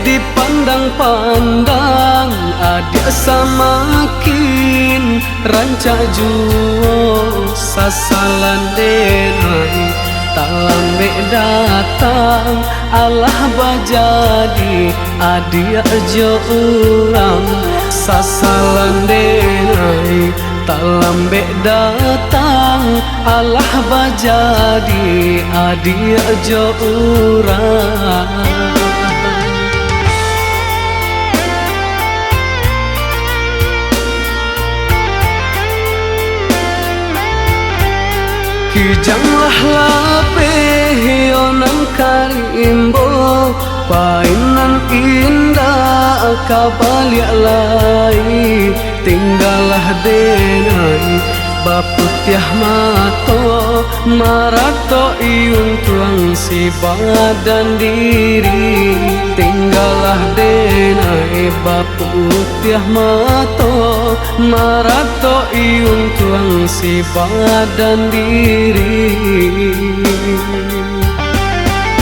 dipandang-pandang adia samakin rancak juo sasalan denai tak lambe datang Allah bajadi adia jo urang sasalan denai tak lambe datang Allah bajadi adia jo urang. Kijanglah lapeh onang karimbo painan indah kabaliak lai tinggallah denai baputiah mato marato iung tuang si badan diri tinggallah denai baputiah mato marato iung tuang si badan diri.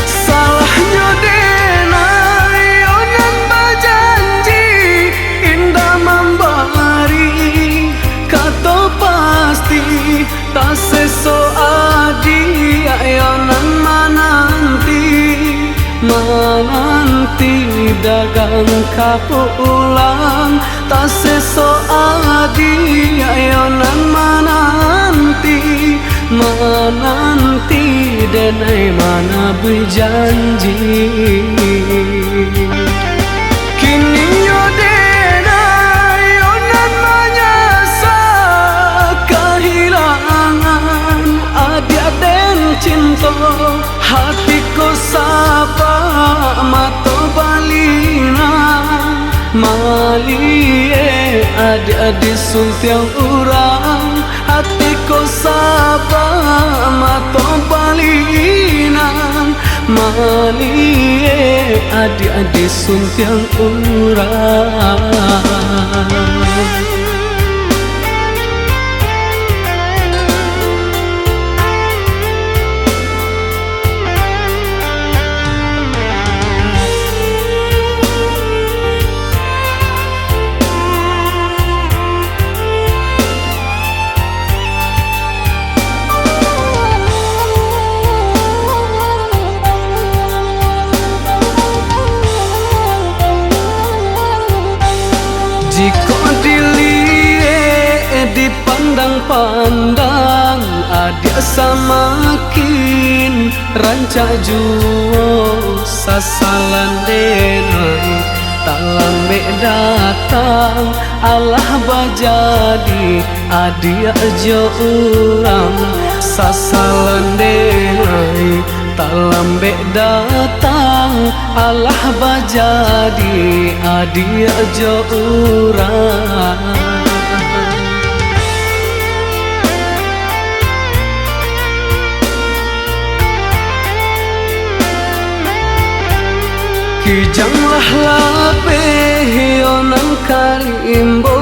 Salahnya denai onan bajanji indah membari kato pasti tak seso adi ayonan mananti dagang kapulang tak seso adi ayonan mananti denai mana berjanji kini yo denai onan menyasa kehilangan adia den cinta hatiku sapa mato balina malie adik-adik suntiang urang hatiku sapa mato balina malie adik-adik suntiang urang. Jika dilihat dipandang-pandang adia samakin rancak juo sasalan denai tak lambe datang Allah bajadi adia jo urang sasalan denai tak lambe datang Allah bajadi adia jo urang. Kijanglah lapeh onang karimbo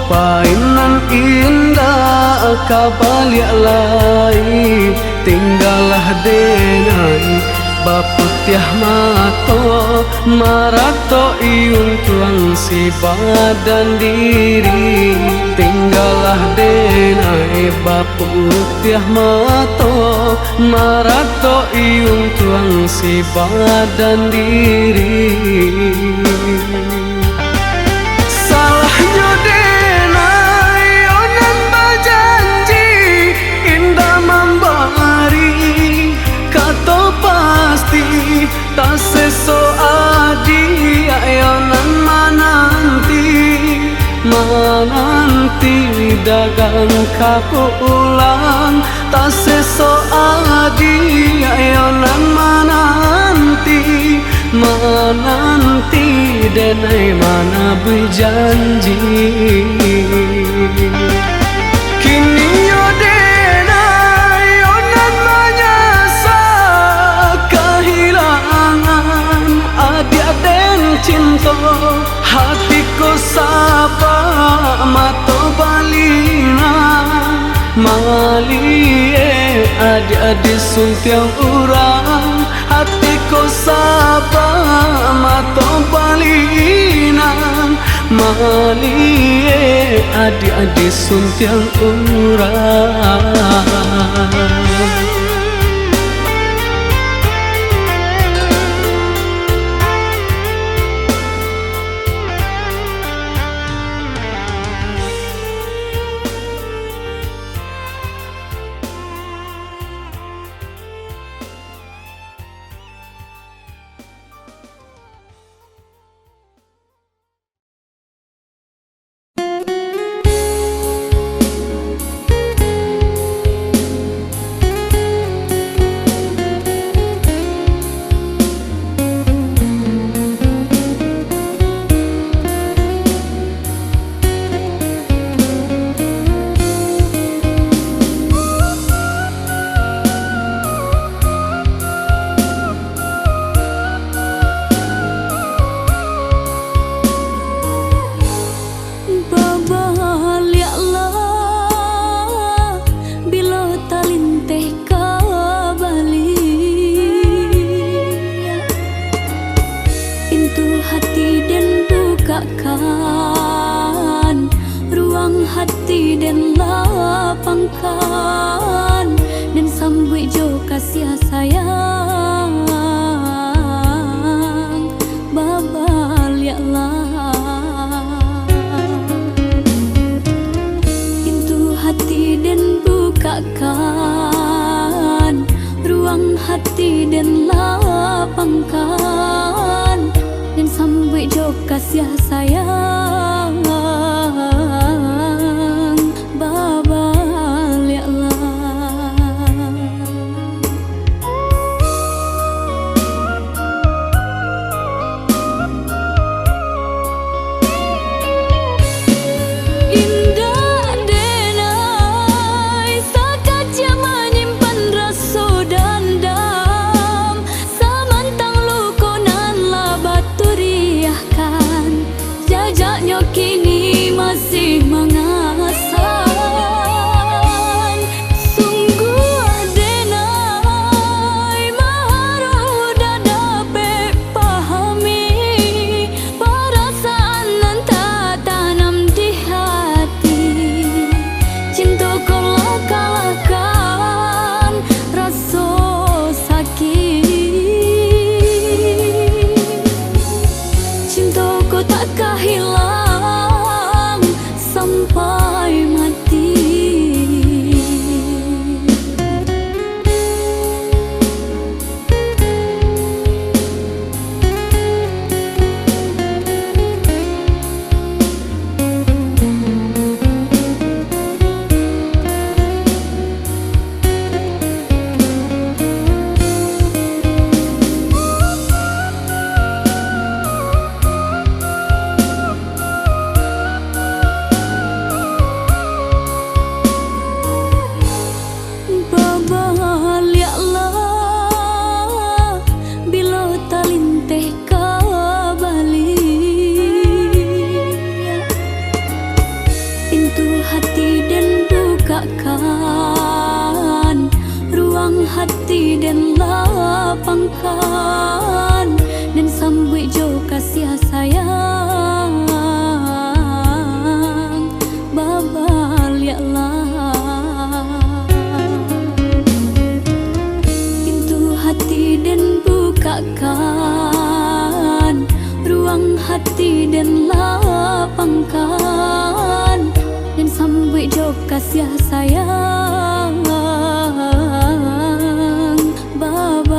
painan indah kabaliak lai tinggallah denai baputiah mato marato iung tuang si badan diri tinggallah denai baputiah mato marato iung tuang si badan diri. Salahnya denai onan bajanji indah membari kato pasti tak seso adi ayonan mananti dagang kapulang tak seso adi ayonan mananti denai mana berjanji kini yo denai onan menyasa kehilangan adia den cinta hatiku sapa mato balina malie adik-adik suntiang urang hatiku sapa mato Malie adik-adik suntiang urang. Ruang hati dan lapangkan, dan sambut jo kasih sayang babalialah. Pintu hati dan bukakan, ruang hati dan lapangkan, dan sambut jo kasih sayang babalialah. Indah denai sakaja menyimpan rasa dendam, samantang lukonan labatu riahkan, jajaknya kini masih mengasan. Sungguh denai maharu dah dapat pahami, perasaan nan tak tanam di hati. Cinta kau kalahkan rasa sakit, cinta kau takkah hilang sampai mati. Babalialah bila talinteh kabali, pintu hati dan bukakan, ruang hati dan lapangkan, dan sambut jo kasih sayang babalialah. Dan bukakan, ruang hati dan lapangkan, dan sambut jo kasih sayang babalialah.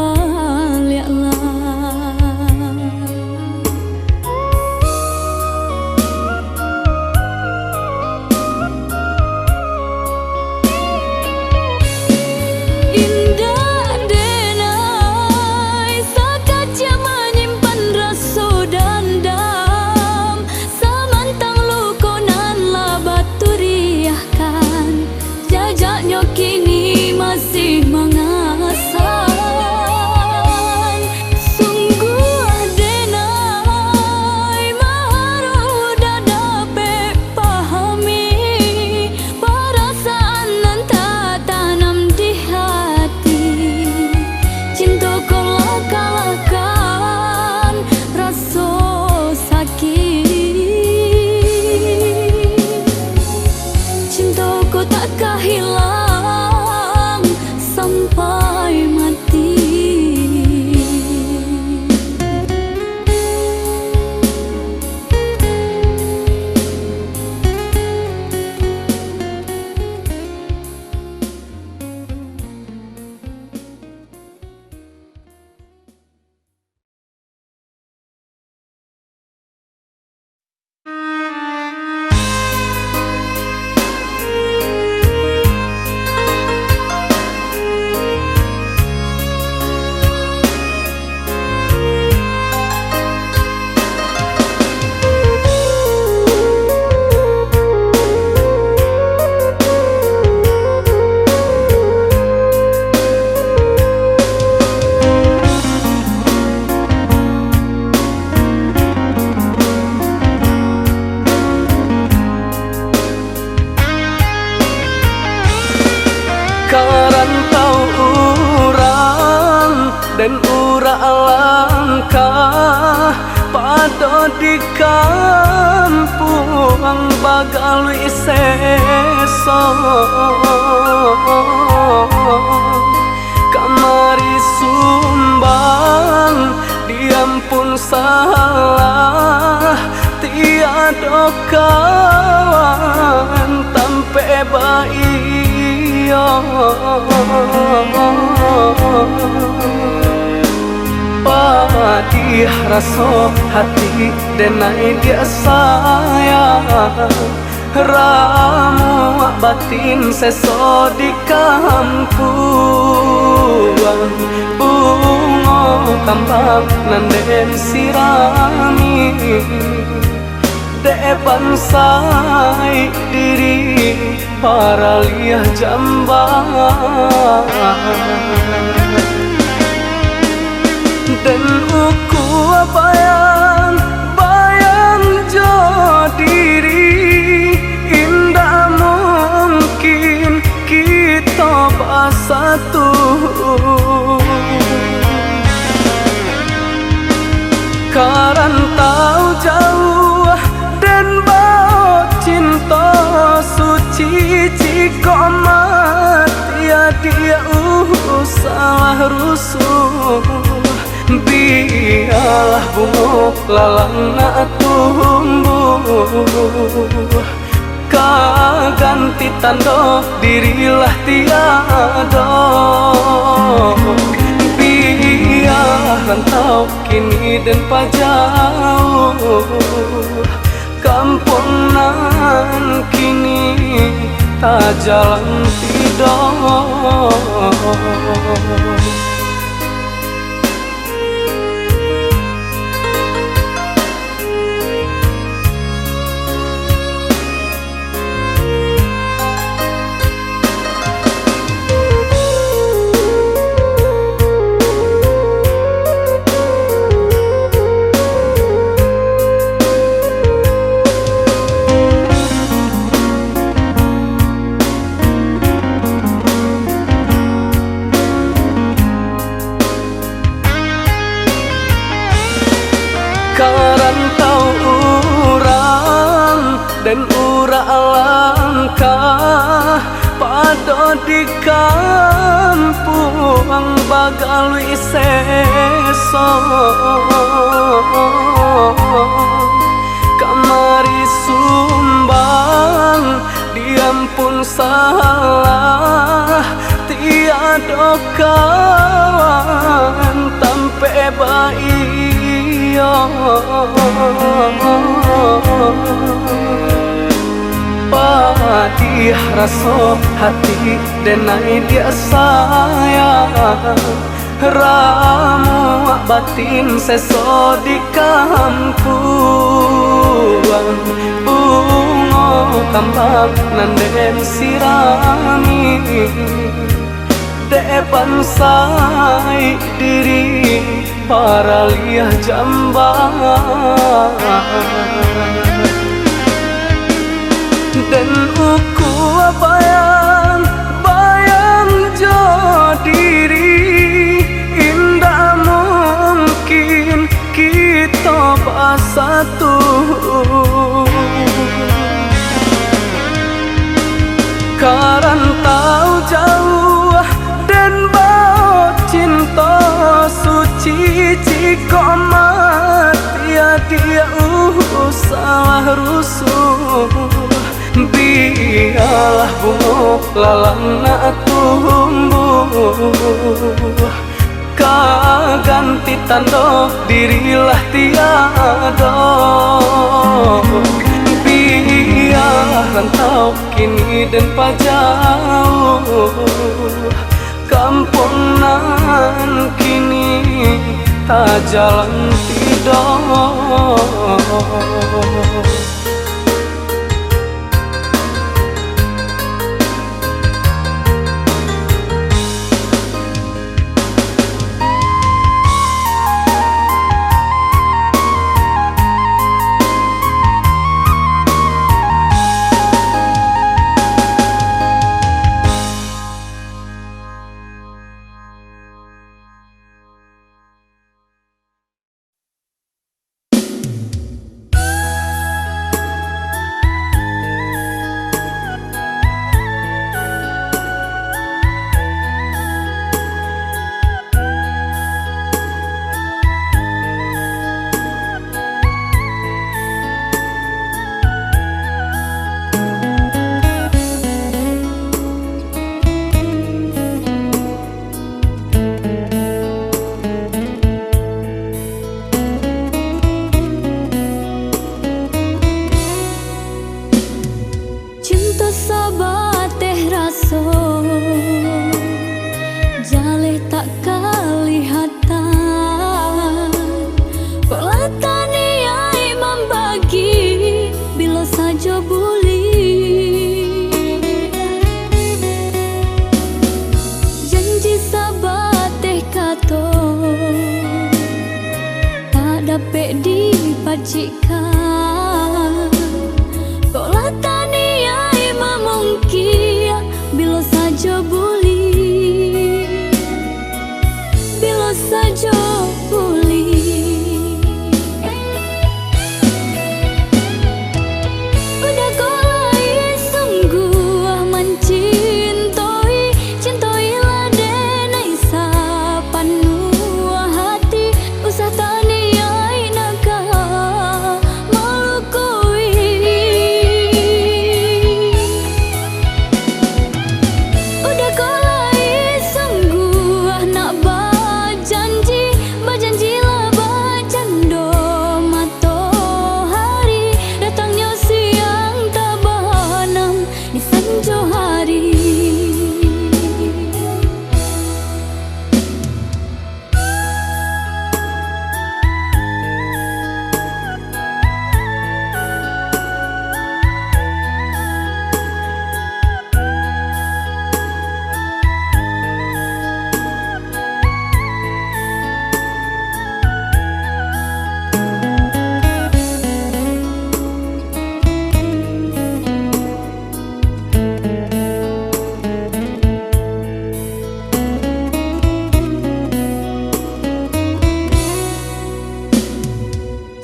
di kampung bagalui seso kamari sumbang diampun salah tiada kawan tampe baio padih raso hati denai dia sayang ramu batin seso di kampuan bungo kambang nanden sirami depan sai diri para liah jambang dan uku bayang jo diri indah mungkin kita bersatu karantau jauh dan bau cinta suci jika mati dia salah rusuh biarlah bunga lalana tumbuh kaganti tanda dirilah tiada biar rantau kini dan pajauh kampung nan kini tak jalan tidur karantau urang dan ura langkah pada di kampung bagalui seso kamari sumbang diampun salah tiada kawan tampe baio padih raso hati denai dia sayang ramu batin seso di kampuan bungo kambang nanden sirami depan sai diri para liah jambang dan uku bayang jo diri indah mungkin kita bersatu karantau jauh dan bau cinta suci jika mati dia salah rusuh biarlah bunga lalana tumbuh kaganti tanda dirilah tiada biar rantau kini dan pajauh kampung nan kini tak jalan tidur dapat dipacikan. Kok latani ai memungkia bila saja boleh, bila saja boleh. Udah kau lai sungguh mencintai, cintailah denai sapanua hati. Usah tani ai naga malukui. Udah kau lai sungguh nak berjanji, berjanjilah bercanda matahari. Datangnya siang tak berenam di sanjo hari.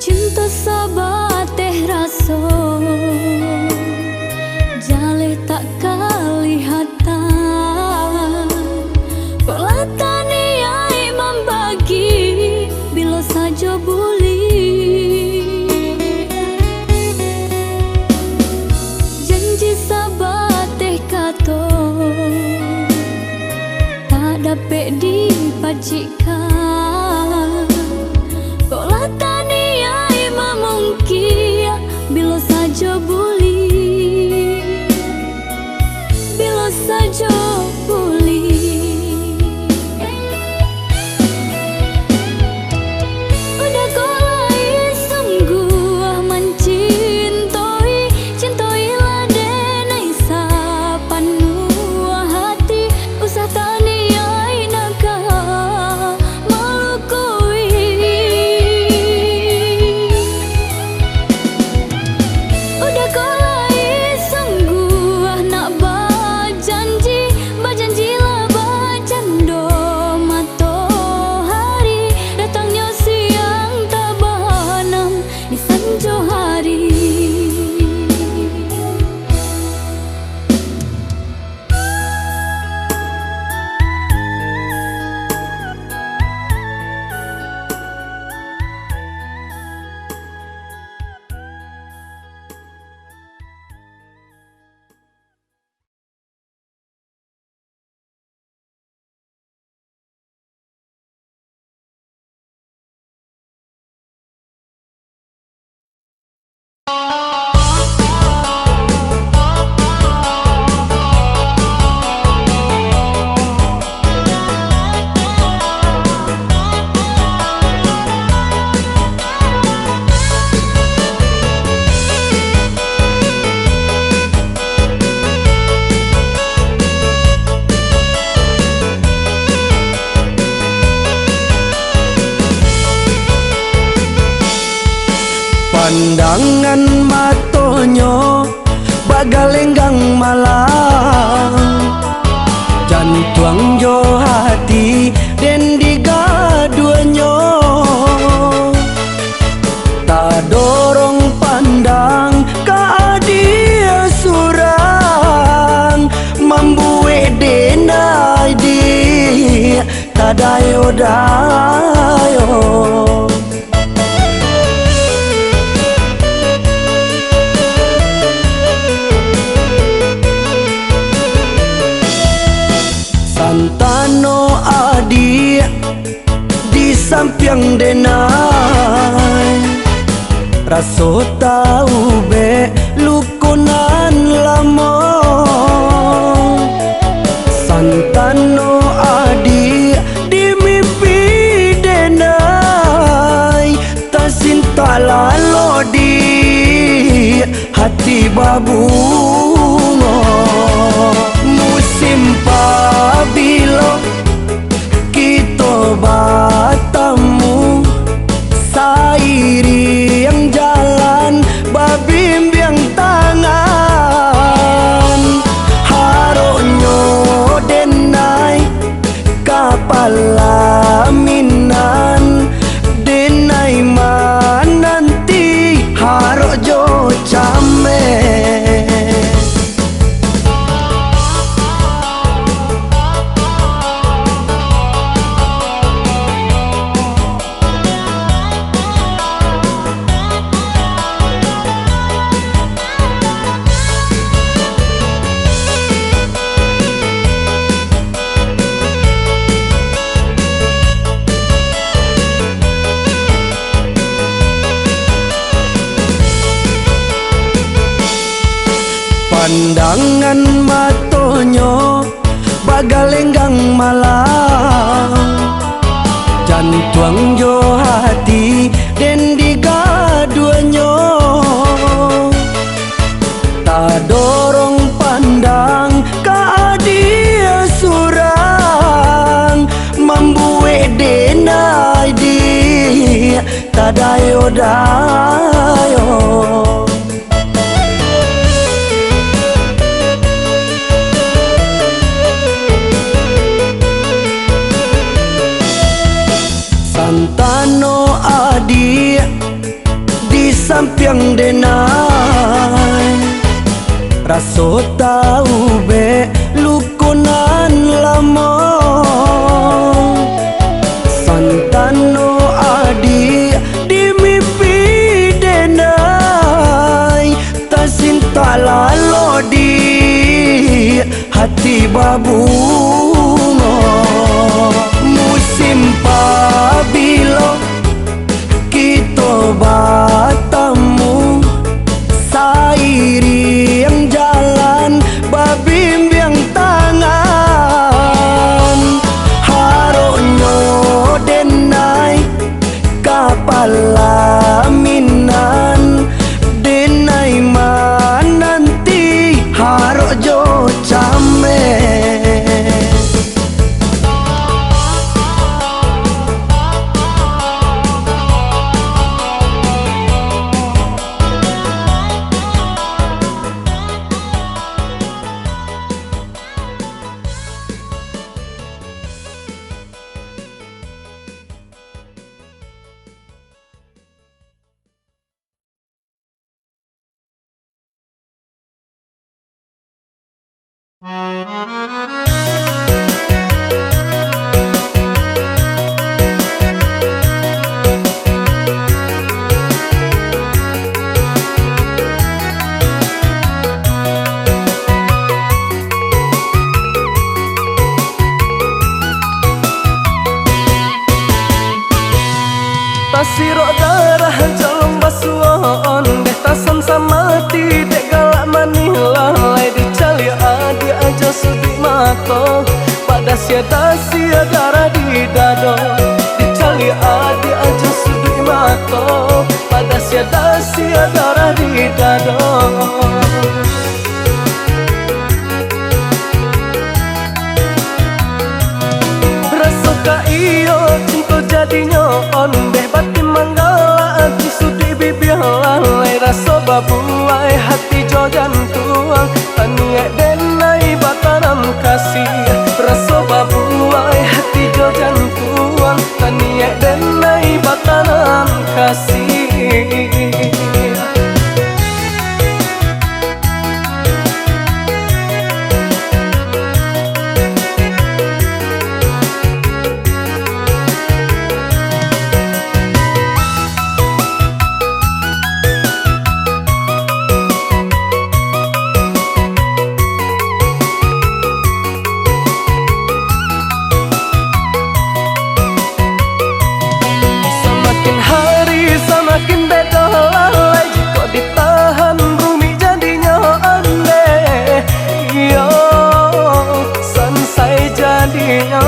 Cinta sahabat teh rasa jale tak kelihatan. Kok latani ai membagi bila saja boleh. Janji sahabat teh kata tak dapat dipacikan. Kok latani ai memungkia bila saja boleh, bila saja boleh. Udah kau lai sungguh mencintai, cintailah denai sapanua hati. Usah tani ai naga malukui. Udah kau lai sungguh nak berjanji, berjanjilah bercanda matahari. Datangnya siang tak berenam di sanjo hari. Pandangan matonyo bagalenggang malam, jantung jo hati den digaduanyo. Tak dorong pandang ka dia surang, membuat denai di tadayo-dayo. Santano adi di samping denai, raso tahu be lukunan lama. Santano adi di mimpi denai, tak cinta lalu di hati babungo. Musim pabilo kita bertemu, saya Pandangan matonyo bagalenggang malam, jantung jo hati den digaduanyo. Tak dorong pandang ka dia surang, membuat denai di tadayo-dayo. Santano adi di samping denai, raso tahu be lukunan lama. Santano adi di mimpi denai, tasinta lalo di hati babungo. Musim pabilo kita bertemu, sairi yang jalan babimbiang tangan. Haronyo denai kapal laminan, denai mananti harojo came. Tasiro darah jalong basuan, deh tasam sama tidak galak manila. Lai dicali adi aja sudi mato, pada siada darah di dado. Dicali adi aja sudi mato, pada siada darah di dado. Rasoka iyo cinta jadinya on, deh batin manggala aku sudi bibir lalai. Raso babuai hati jo jantuang, taniak denai batanam kasih. Raso babuai hati jo jantuang, taniak denai batanam kasih. Semakin beda lalai, jika ditahan bumi jadinya aneh. Yo, sansai jadinya.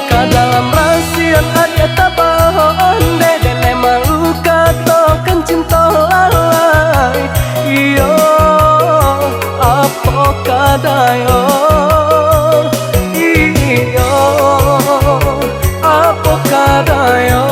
Ka dalam rahasia ada tabahan, dan emang luka tokan cinta lalai. Yo, apa kadayo? Iyo, apa kadayo?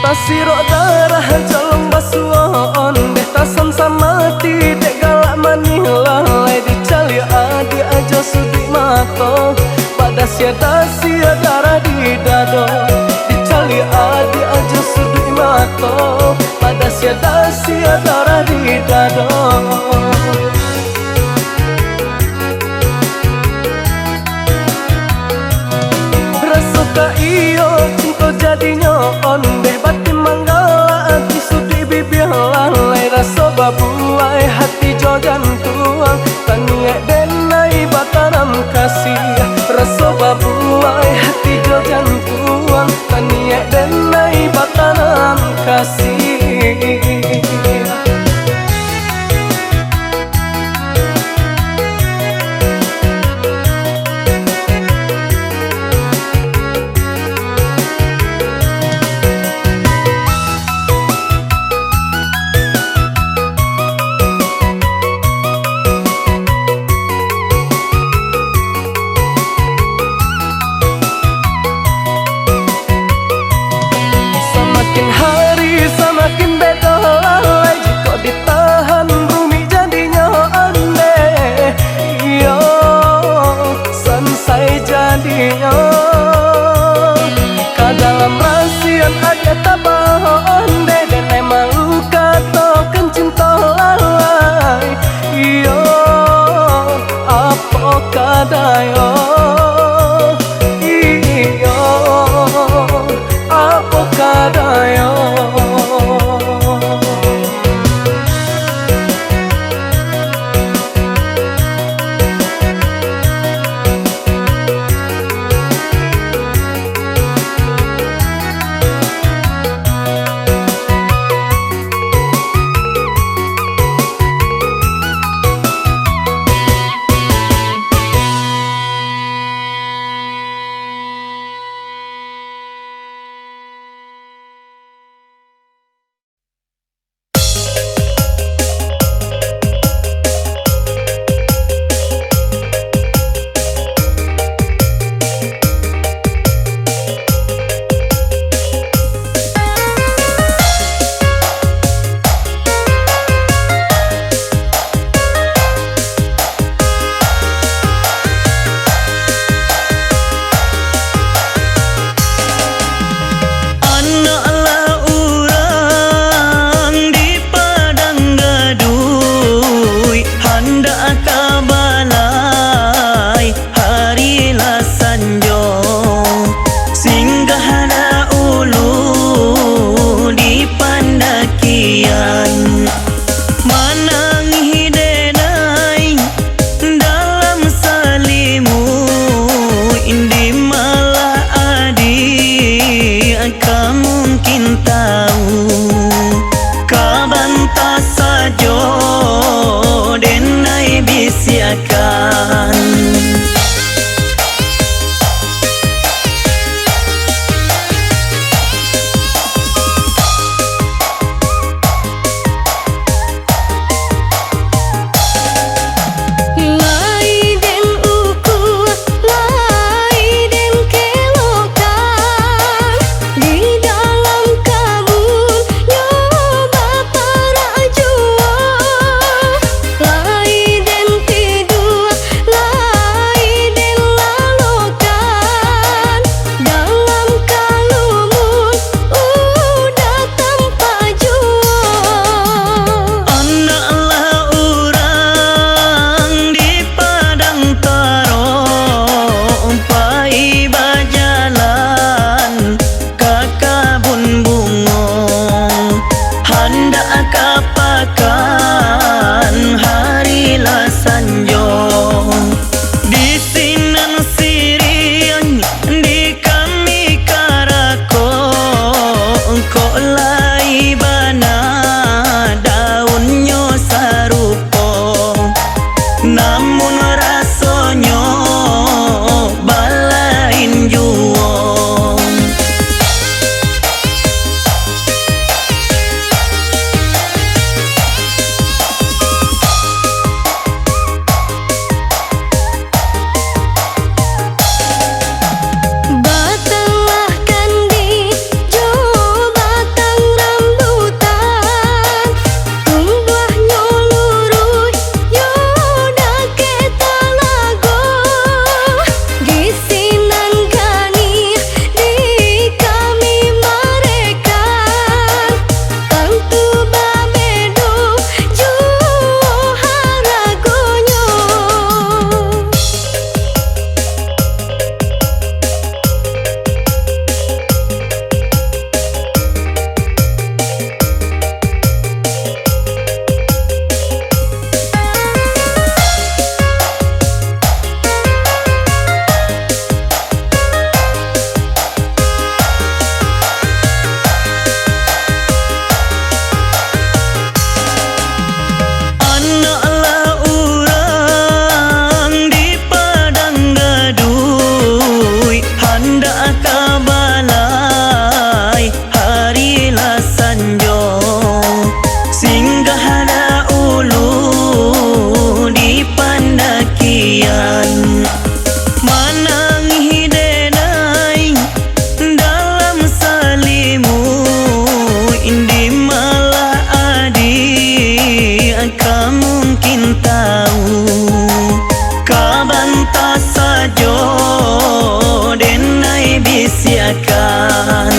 Tasiro darah jalong basuan, deh tasam sama tidak galak manila. Lai dicali adi aja sudi mato, pada siada darah di dado. Dicali adi aja sudi mato, pada siada darah di dado. Rasoka bisiakan. Kapakan hari la sanjong di sinan sirian di kami karako kok lai bana daunnya sarupo namun rasonyo balain juong. Bisiakan.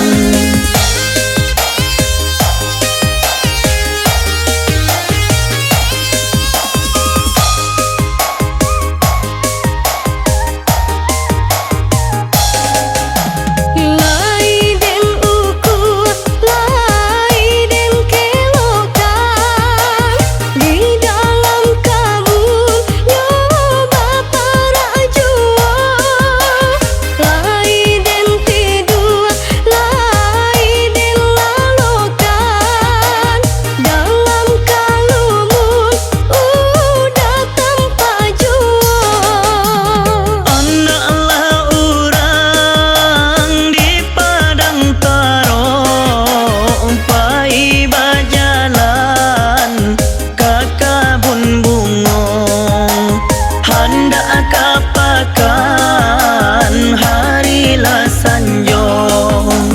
Kapakan hari la sanjong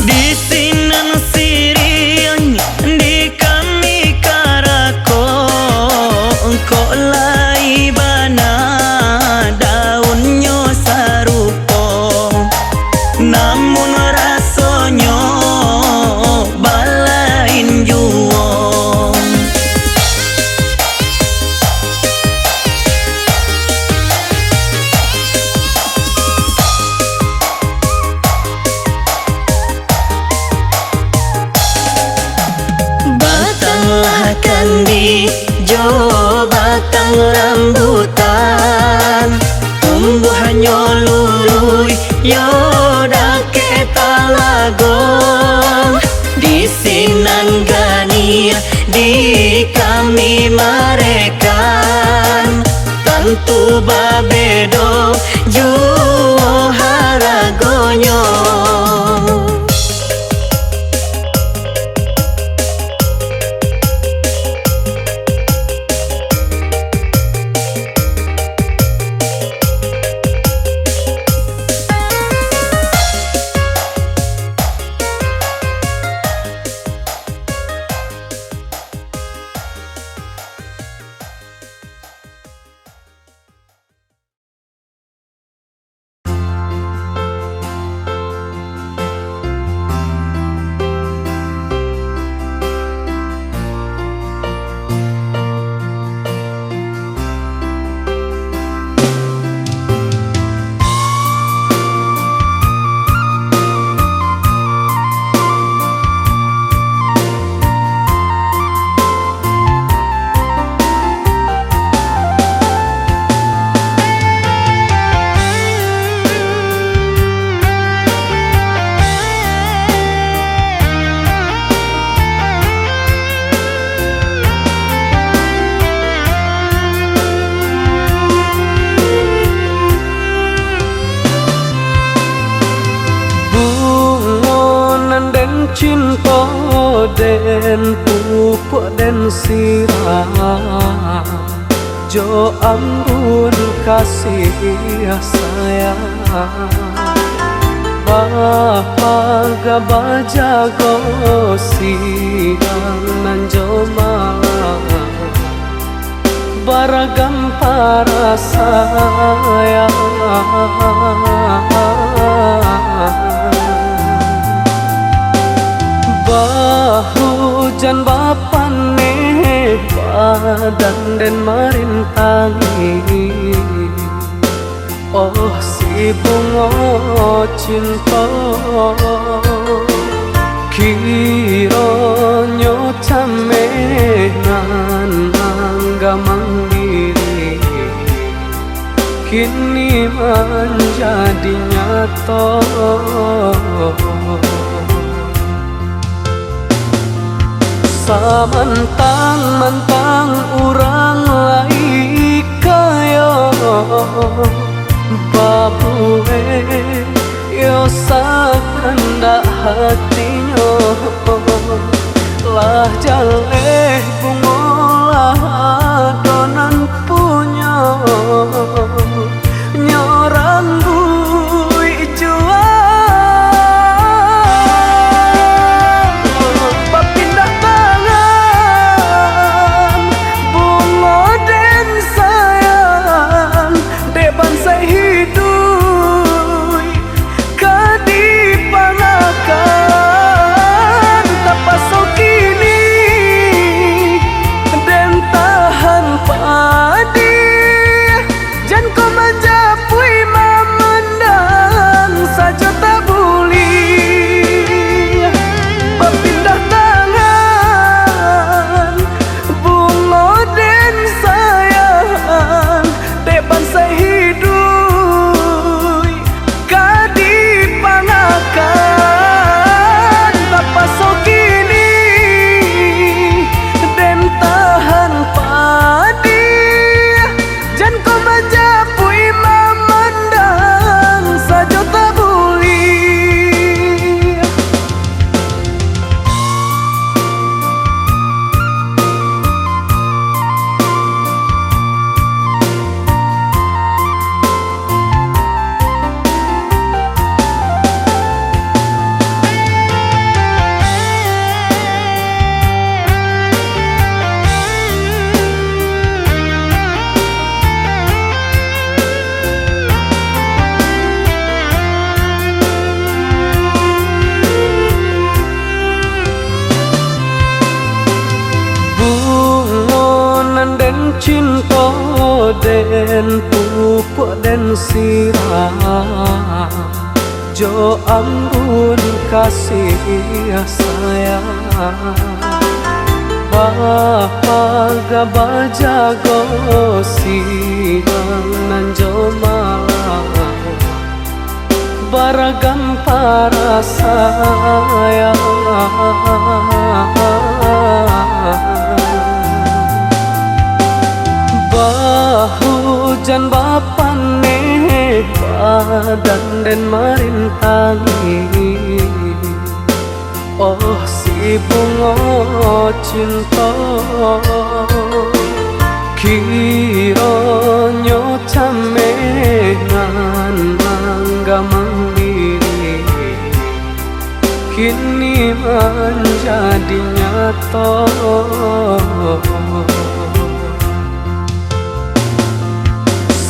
di sinan sirian di kami karako kok lai bana daunnya sarupo namun rasonyo balain juong. Kandi jo batang rambutan tumbuhannya lului yo dake talagong di sinan gania di kami marekan tu babedo juo haragonyo. Cinta den pupuk den sirah jo ambun kasih sayang Bapa gabaja siang nan jo malam baragam para sayang hujan bapane badan dan marintangi oh si bunga cinta kironyo camenan angga mandiri kini menjadi nyata. Samantang urang lai kaya babue yo sakandak hatinya lah jaleh bungolah adonan punya nyorang bui jua cinta den pupuk den sirah jo ambun kasih sayang Bapa gabaja siang nan jo malam baragam para sayang hujan bapane badan dan marintangi. Oh si bunga cinta kironyo camengan mangga mandiri kini menjadi nyata.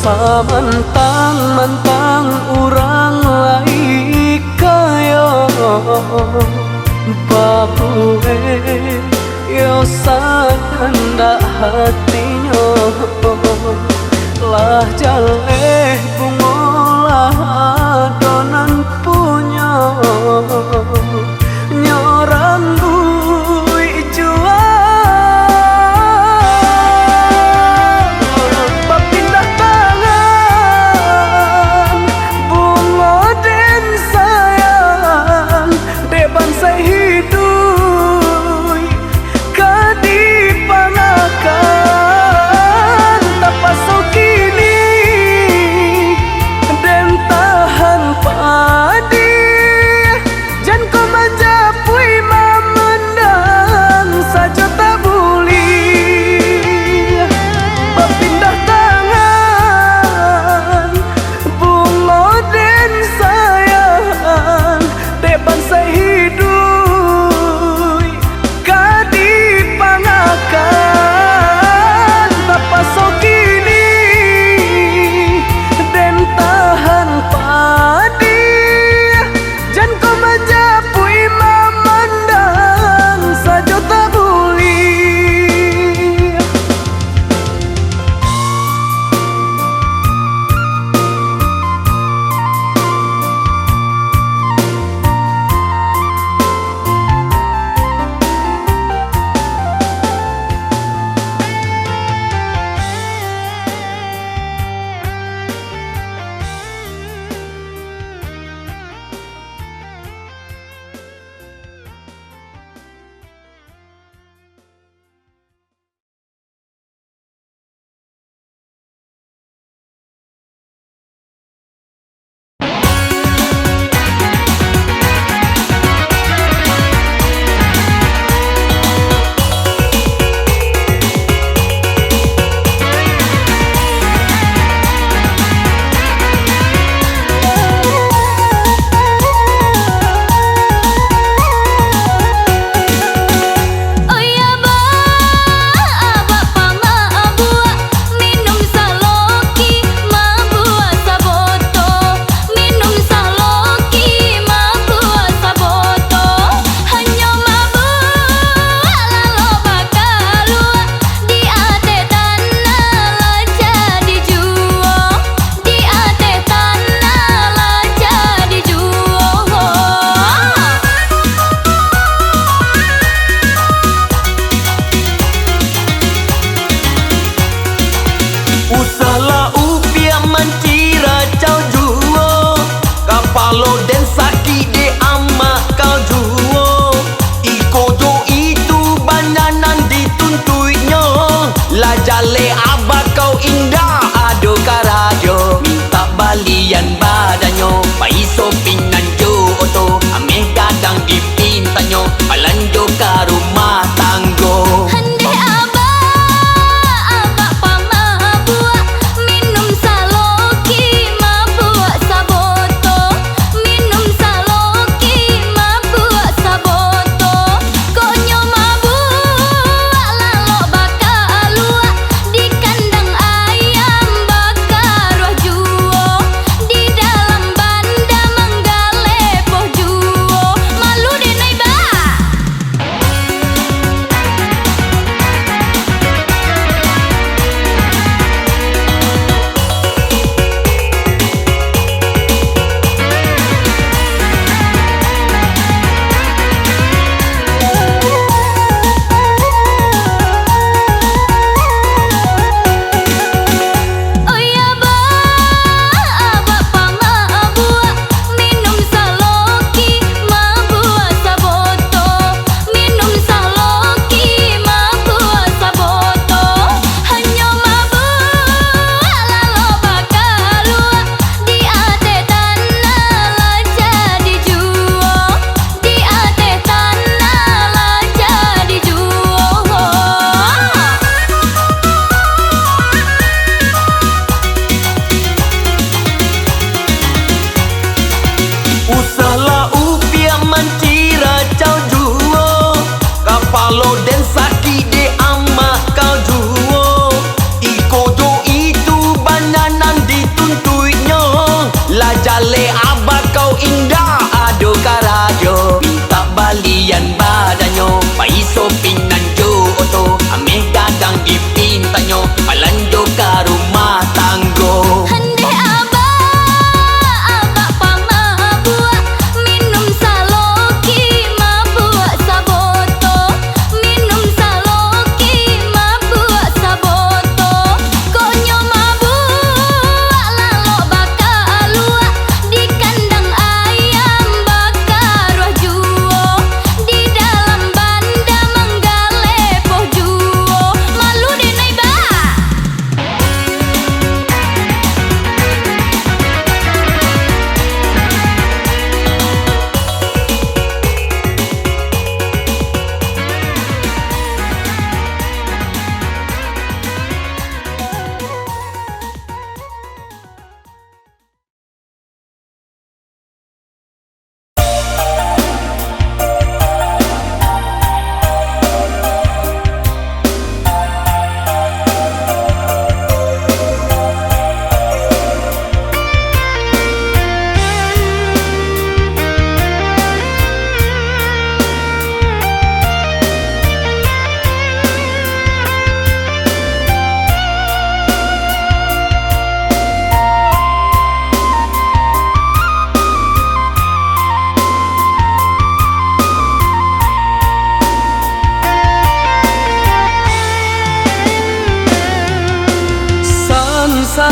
Samantang-mantang urang lai kaya babuhe yo sandak hatinya lah jaleh bungolah adonan punya nyorang bui jual papindah tangan bunga den sayang deban saya hidup kadi panakan tak pasau kini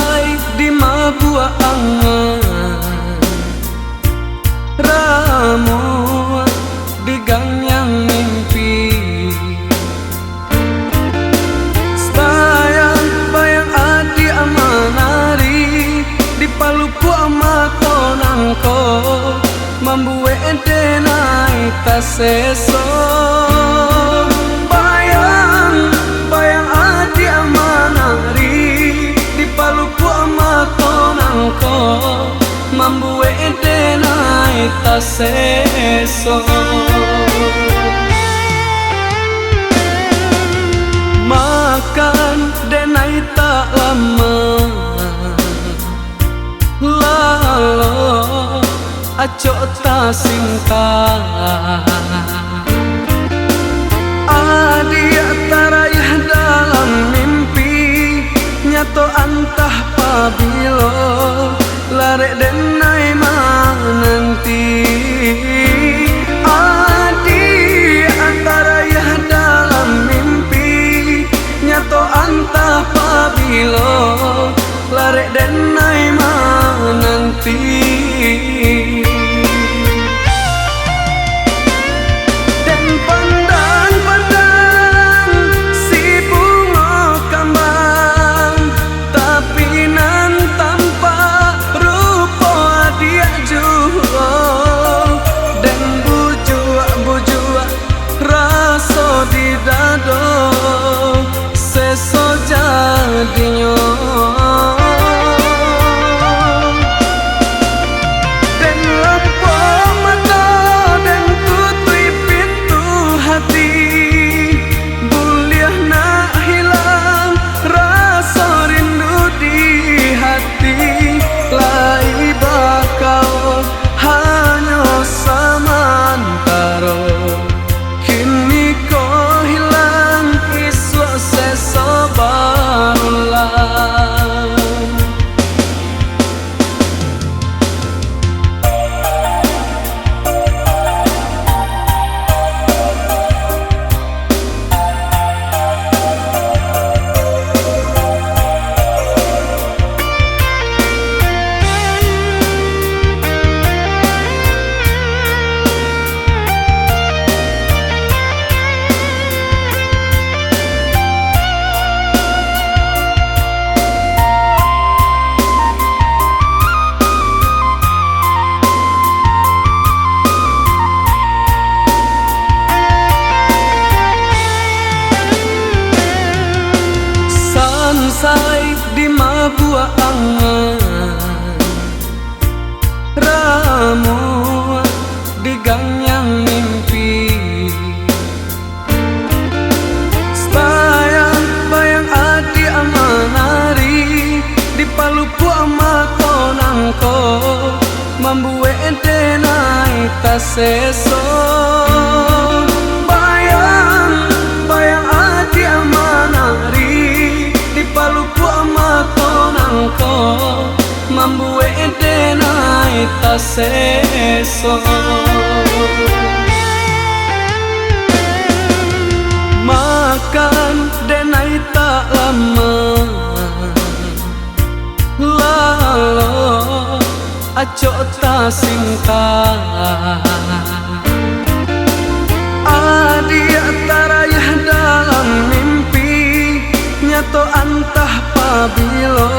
Sansai di mabua angan, ramu di gang yang mimpi. Bayang adi amanari di paluku amato nangko mambue denai taseso. Bayang adi amanari di paluku amato nangko mambue denai taseso. Makan denai tak lama, lalu acok tak sinta. Adia tarayah dalam mimpi, nyato antah pabilo larek denai mananti. Adia tarayah dalam mimpi, nyato antah pabilo larek denai mananti. Dan pandang-pandang si bunga kambang, tapi nan tanpa rupa dia jua. Dan bujua rasa di dado seso jadinya. Dan lapo mata dan tutui pintu hati, buliah nak hilang rasa rindu di hati. Lai bakal hanya samantara, kini kau hilang isu seso barulah. Sansai di mabua angan, ramu di gang yang mimpi. Bayang adi amanari di paluku amato nangko mambue denai taseso. Bayang adi amanari di paluku amato nangko mambue denai taseso. Makan denai tak lama, lalu acok tak sinta. Adia tarayah dalam mimpi, nyato antah pabilo